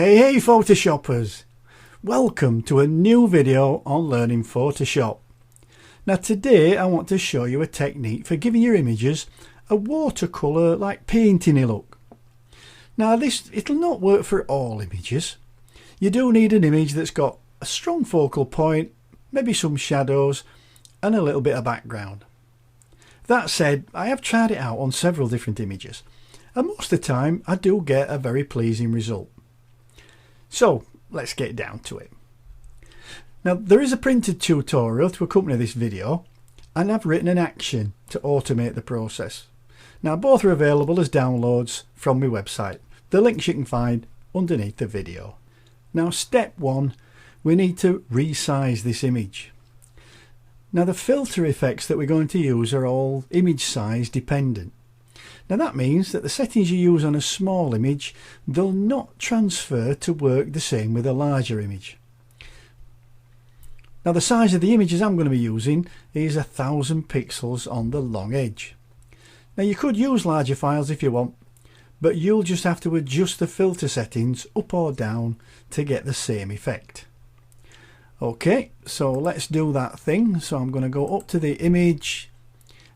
Hey Photoshoppers! Welcome to a new video on learning Photoshop. Now today I want to show you a technique for giving your images a watercolour like painting look. Now it'll not work for all images. You do need an image that's got a strong focal point, maybe some shadows and a little bit of background. That said, I have tried it out on several different images and most of the time I do get a very pleasing result. So let's get down to it. Now there is a printed tutorial to accompany this video and I've written an action to automate the process. Now both are available as downloads from my website. The links you can find underneath the video. Now step 1, we need to resize this image. Now the filter effects that we're going to use are all image size dependent. Now that means that the settings you use on a small image, they'll not transfer to work the same with a larger image. Now the size of the images I'm going to be using is 1000 pixels on the long edge. Now you could use larger files if you want, but you'll just have to adjust the filter settings up or down to get the same effect. Okay, so let's do that thing. So I'm going to go up to the image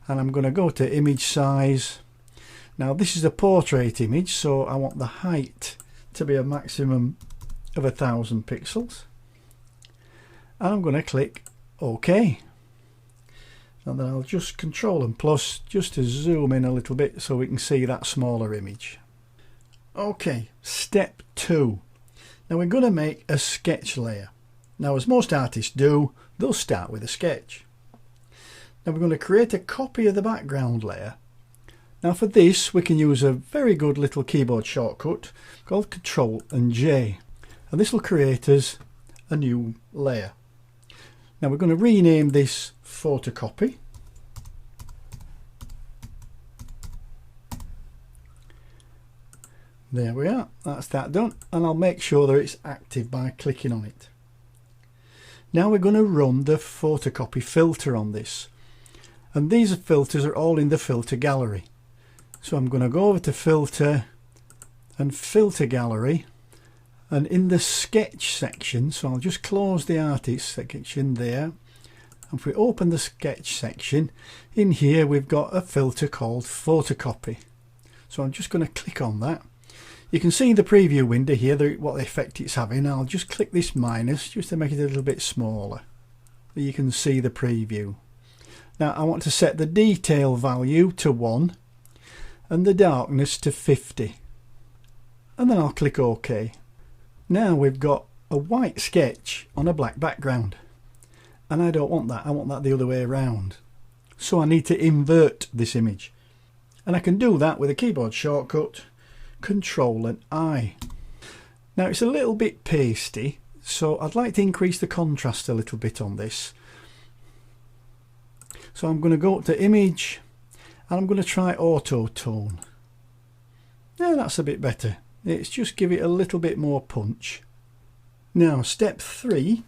and I'm going to go to image size. Now this is a portrait image, so I want the height to be a maximum of 1000 pixels. And I'm going to click OK. And then I'll just Control and plus just to zoom in a little bit so we can see that smaller image. Okay, step 2. Now we're going to make a sketch layer. Now as most artists do, they'll start with a sketch. Now we're going to create a copy of the background layer. Now for this we can use a very good little keyboard shortcut called Ctrl and J, and this will create us a new layer. Now we're going to rename this photocopy. There we are, that's that done, and I'll make sure that it's active by clicking on it. Now we're going to run the photocopy filter on this, and these filters are all in the filter gallery. So I'm going to go over to filter and filter gallery, and in the sketch section, so I'll just close the artist section there, and if we open the sketch section, in here we've got a filter called photocopy. So I'm just going to click on that. You can see the preview window here what effect it's having. I'll just click this minus just to make it a little bit smaller. You can see the preview. Now I want to set the detail value to 1 and the darkness to 50, and then I'll click OK. Now we've got a white sketch on a black background, and I don't want that. I want that the other way around, so I need to invert this image, and I can do that with a keyboard shortcut Control and I. Now it's a little bit pasty, so I'd like to increase the contrast a little bit on this. So I'm going to go up to image and I'm going to try auto tone. Now that's a bit better. It's just give it a little bit more punch. Now step 3,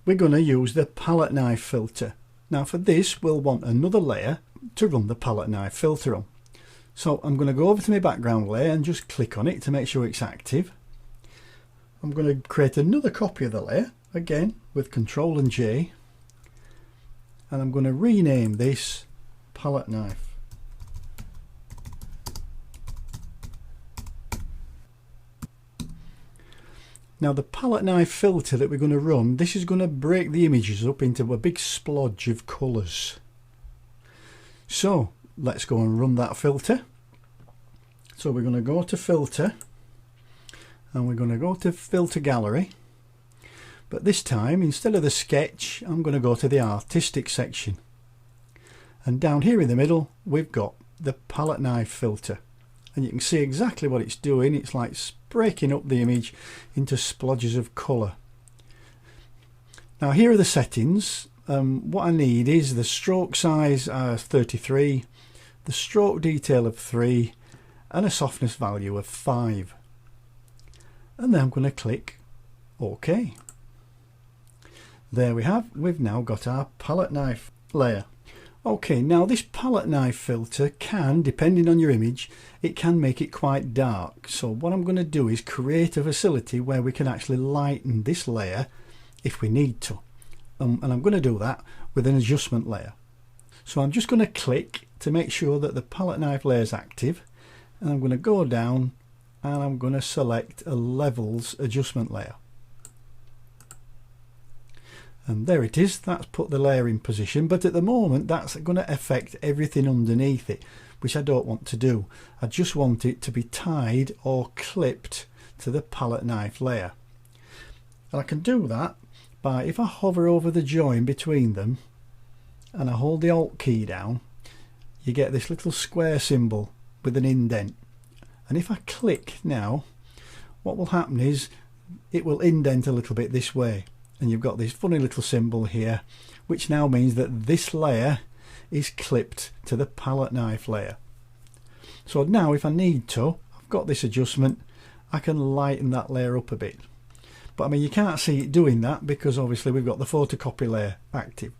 we're going to use the palette knife filter. Now for this we'll want another layer to run the palette knife filter on. So I'm going to go over to my background layer and just click on it to make sure it's active. I'm going to create another copy of the layer, again with Ctrl and J, and I'm going to rename this palette knife. Now the palette knife filter that we're going to run, this is going to break the images up into a big splodge of colours. So let's go and run that filter. So we're going to go to filter and we're going to go to filter gallery, but this time instead of the sketch I'm going to go to the artistic section, and down here in the middle we've got the palette knife filter, and you can see exactly what it's doing. It's like breaking up the image into splodges of colour. Now here are the settings. What I need is the stroke size 33, the stroke detail of 3 and a softness value of 5, and then I'm going to click OK. There we have, we've now got our palette knife layer. Okay, now this palette knife filter can, depending on your image, it can make it quite dark. So what I'm going to do is create a facility where we can actually lighten this layer if we need to. And I'm going to do that with an adjustment layer. So I'm just going to click to make sure that the palette knife layer is active. And I'm going to go down and I'm going to select a levels adjustment layer. And there it is, that's put the layer in position, but at the moment that's going to affect everything underneath it, which I don't want to do. I just want it to be tied or clipped to the palette knife layer. And I can do that by, if I hover over the join between them and I hold the Alt key down, you get this little square symbol with an indent. And if I click now, what will happen is it will indent a little bit this way. And you've got this funny little symbol here, which now means that this layer is clipped to the palette knife layer. So now if I need to, I've got this adjustment, I can lighten that layer up a bit. But I mean, you can't see it doing that because obviously we've got the photocopy layer active.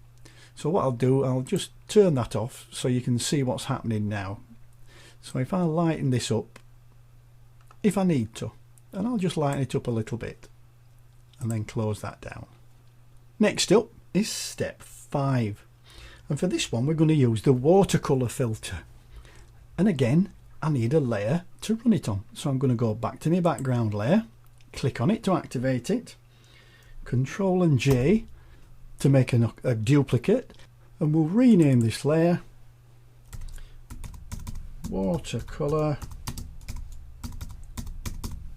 So what I'll do, I'll just turn that off so you can see what's happening now. So if I lighten this up, if I need to, and I'll just lighten it up a little bit and then close that down. Next up is step 5, and for this one we're going to use the watercolour filter, and again I need a layer to run it on. So I'm going to go back to my background layer, click on it to activate it, Control and J to make a duplicate, and we'll rename this layer Watercolour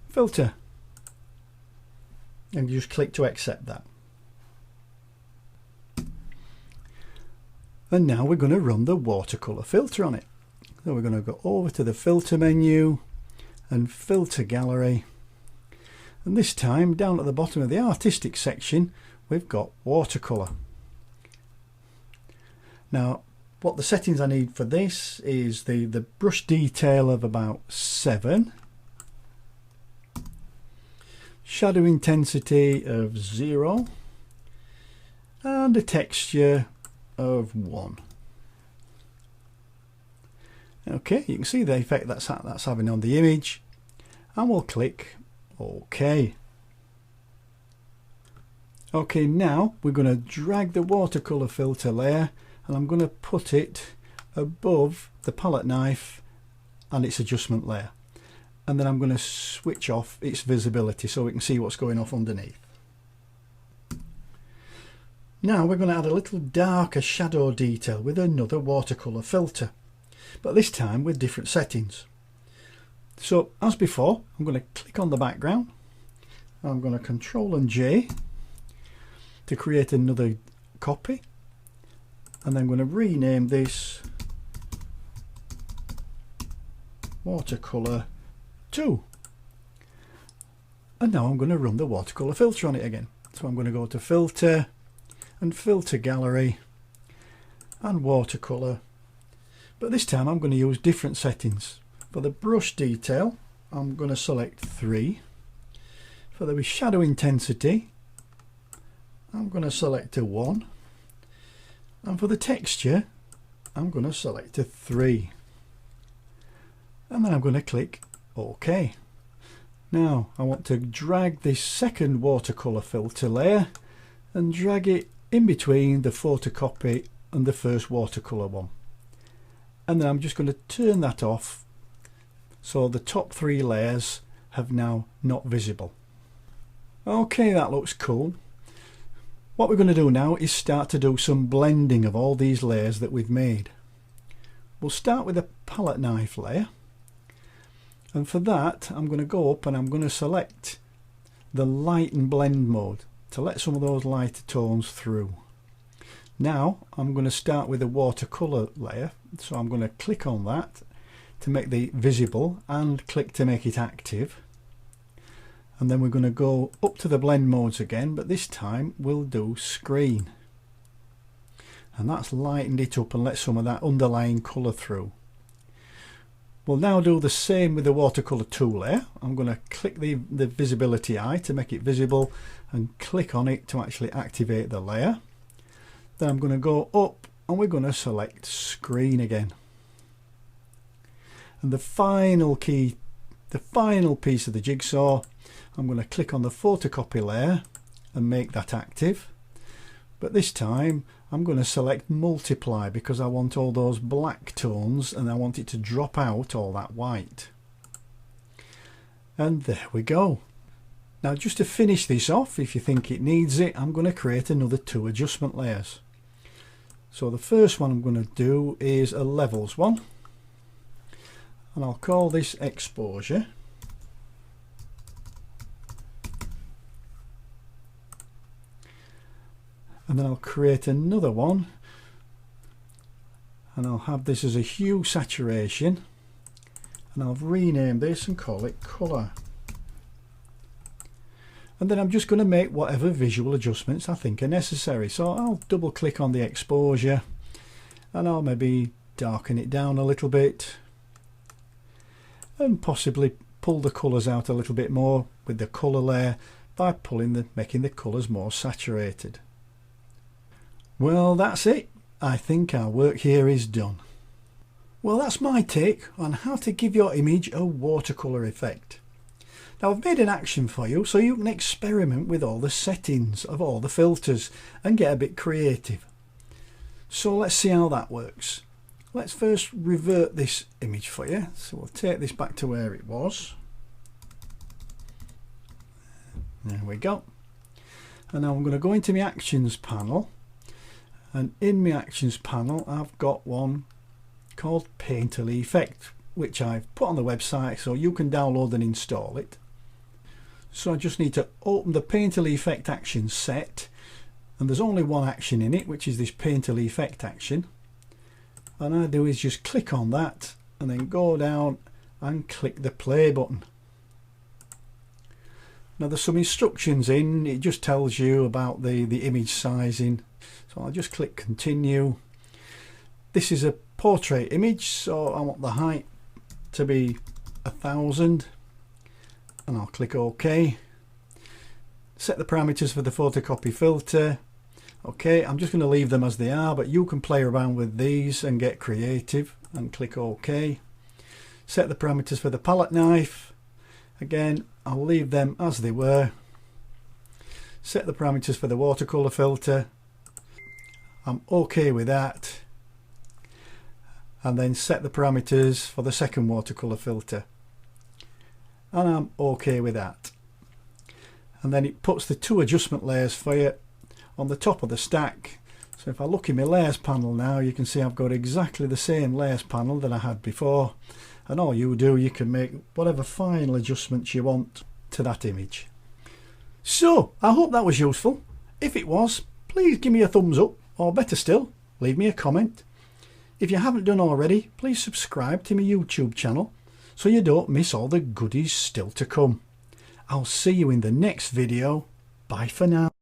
Filter, and just click to accept that. And now we're going to run the watercolour filter on it. So we're going to go over to the filter menu and filter gallery, and this time down at the bottom of the artistic section we've got watercolour. Now what the settings I need for this is the brush detail of about 7, shadow intensity of 0, and a texture of 1. Okay, you can see the effect that's having on the image, and we'll click OK. Okay, now we're going to drag the watercolour filter layer and I'm going to put it above the palette knife and its adjustment layer, and then I'm going to switch off its visibility so we can see what's going off underneath. Now we're going to add a little darker shadow detail with another watercolour filter, but this time with different settings. So as before, I'm going to click on the background, I'm going to Control and J to create another copy, and then I'm going to rename this Watercolour 2. And now I'm going to run the watercolour filter on it again. So I'm going to go to Filter and Filter Gallery and Watercolour, but this time I'm going to use different settings. For the brush detail I'm going to select 3. For the shadow intensity I'm going to select a 1, and for the texture I'm going to select a 3, and then I'm going to click OK. Now I want to drag this second watercolour filter layer and drag it in between the photocopy and the first watercolour one, and then I'm just going to turn that off so the top 3 layers have now not visible. Okay, that looks cool. What we're going to do now is start to do some blending of all these layers that we've made. We'll start with a palette knife layer, and for that I'm going to go up and I'm going to select the light and blend mode to let some of those lighter tones through. Now I'm going to start with a watercolour layer, so I'm going to click on that to make the visible and click to make it active, and then we're going to go up to the blend modes again, but this time we'll do screen, and that's lightened it up and let some of that underlying colour through. We'll now do the same with the watercolour 2 layer. I'm going to click the visibility eye to make it visible and click on it to actually activate the layer. Then I'm going to go up and we're going to select screen again. And the final piece of the jigsaw, I'm going to click on the photocopy layer and make that active. But this time I'm going to select multiply because I want all those black tones and I want it to drop out all that white. And there we go. Now just to finish this off, if you think it needs it, I'm going to create another 2 adjustment layers. So the first one I'm going to do is a levels one, and I'll call this exposure. And then I'll create another one, and I'll have this as a hue saturation, and I'll rename this and call it colour. And then I'm just going to make whatever visual adjustments I think are necessary. So I'll double click on the exposure and I'll maybe darken it down a little bit and possibly pull the colours out a little bit more with the colour layer by making the colours more saturated. Well, that's it. I think our work here is done. Well, that's my take on how to give your image a watercolour effect. Now I've made an action for you so you can experiment with all the settings of all the filters and get a bit creative. So let's see how that works. Let's first revert this image for you. So we'll take this back to where it was. There we go. And now I'm going to go into my actions panel, and in my actions panel I've got one called Painterly Effect, which I've put on the website so you can download and install it. So I just need to open the Painterly Effect action set, and there's only one action in it, which is this Painterly Effect action. And I do is just click on that and then go down and click the play button. Now there's some instructions in, it just tells you about the image sizing. So I'll just click continue. This is a portrait image, so I want the height to be 1000, and I'll click OK. Set the parameters for the photocopy filter. Okay, I'm just going to leave them as they are, but you can play around with these and get creative, and click OK. Set the parameters for the palette knife. Again, I'll leave them as they were. Set the parameters for the watercolour filter. I'm OK with that. And then set the parameters for the second watercolour filter, and I'm OK with that. And then it puts the 2 adjustment layers for you on the top of the stack. So if I look in my layers panel now, you can see I've got exactly the same layers panel that I had before, and all you do, you can make whatever final adjustments you want to that image. So I hope that was useful. If it was, please give me a thumbs up, or better still, leave me a comment. If you haven't done already, please subscribe to my YouTube channel so you don't miss all the goodies still to come. I'll see you in the next video. Bye for now.